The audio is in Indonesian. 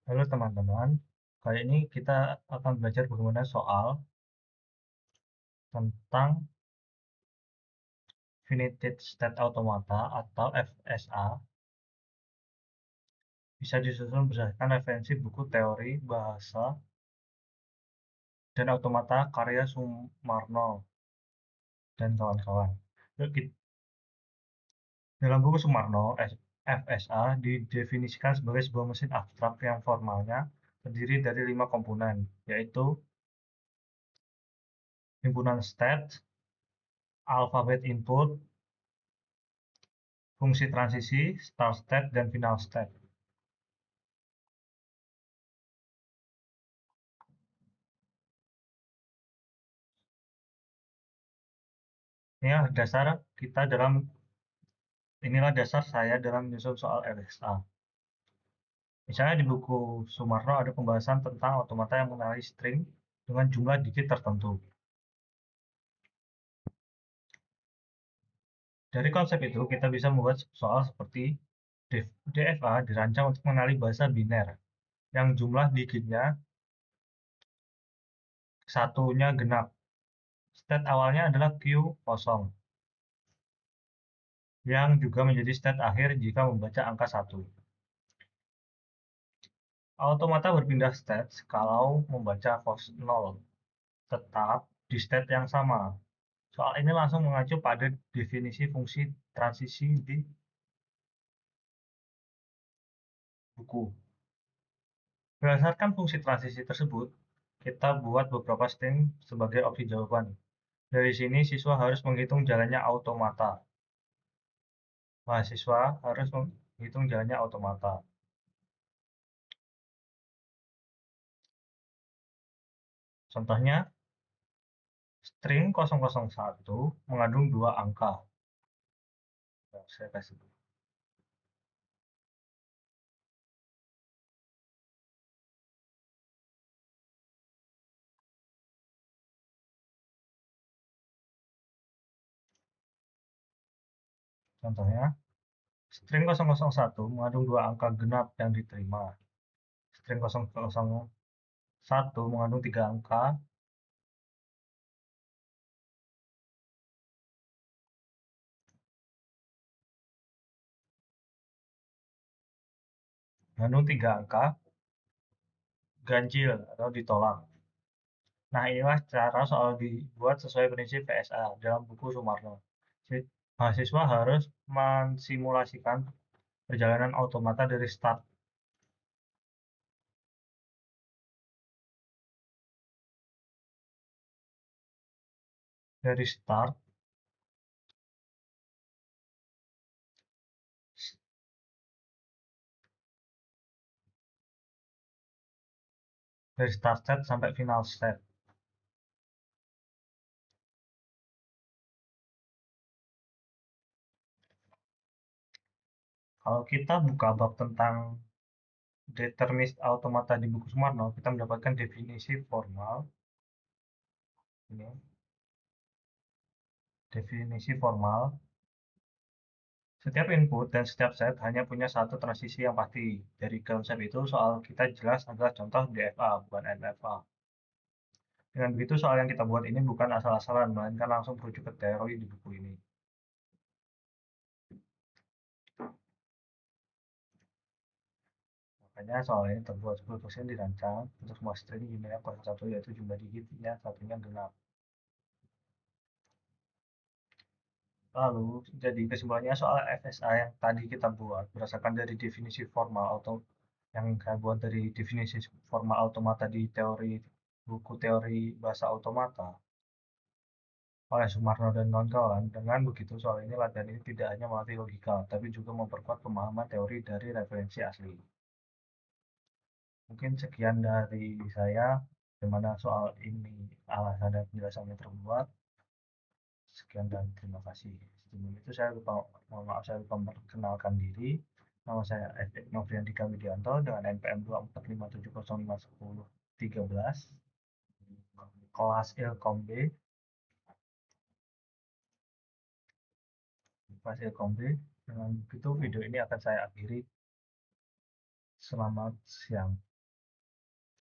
Halo teman-teman, kali ini kita akan belajar bagaimana soal tentang Finite State Automata atau FSA bisa disusun berdasarkan referensi buku teori bahasa dan automata karya Sumarno dan kawan-kawan. Dalam buku Sumarno, FSA didefinisikan sebagai sebuah mesin abstrak yang formalnya terdiri dari 5 komponen, yaitu himpunan state, alfabet input, fungsi transisi, start state, dan final state. Inilah dasar saya dalam menyusun soal FSA. Misalnya di buku Sumarno ada pembahasan tentang automata yang mengenali string dengan jumlah digit tertentu. Dari konsep itu, kita bisa membuat soal seperti DFA dirancang untuk mengenali bahasa biner, yang jumlah digitnya satunya genap. State awalnya adalah Q kosong, yang juga menjadi state akhir jika membaca angka 1. Automata berpindah state kalau membaca 0, tetap di state yang sama. Soal ini langsung mengacu pada definisi fungsi transisi di buku. Berdasarkan fungsi transisi tersebut, kita buat beberapa string sebagai opsi jawaban. Dari sini, siswa harus menghitung jalannya automata. Mahasiswa harus menghitung jalannya automata. Contohnya, string 001 mengandung 2 angka. Nah, saya kasih. Contohnya, string 001 mengandung 2 angka genap yang diterima. String 001 mengandung 3 angka ganjil atau ditolak. Nah, inilah cara soal dibuat sesuai prinsip PSA dalam buku Sumarno. Mahasiswa harus mensimulasikan perjalanan automata dari start dari start set sampai final set. Kalau kita buka bab tentang determinis automata di buku Sumarno, kita mendapatkan definisi formal. Ini definisi formal. Setiap input dan setiap set hanya punya satu transisi yang pasti. Dari konsep itu, soal kita jelas adalah contoh DFA, bukan NFA. Dengan begitu, soal yang kita buat ini bukan asal-asalan, melainkan langsung merujuk ke teori di buku ini. Makanya soal ini terbuat 10% dirancang untuk semua string jumlahnya 01, yaitu jumlah digitnya satunya genap. Lalu, jadi kesimpulannya soal FSA yang tadi kita buat berdasarkan dari definisi formal atau yang saya buat dari definisi formal automata di buku teori bahasa automata oleh Sumarno dan kawan-kawan. Dengan begitu, soal ini latihan ini tidak hanya melatih logika, tapi juga memperkuat pemahaman teori dari referensi asli. Mungkin sekian dari saya, bagaimana soal ini alasan dan penjelasannya terbuat. Sekian dan terima kasih. Sebelum itu mohon maaf saya lupa memperkenalkan diri. Nama saya Nofriandika Widianto dengan NPM 24570510313 kelas Ilkom B. Kelas Ilkom B. Dengan begitu video ini akan saya akhiri. Selamat siang.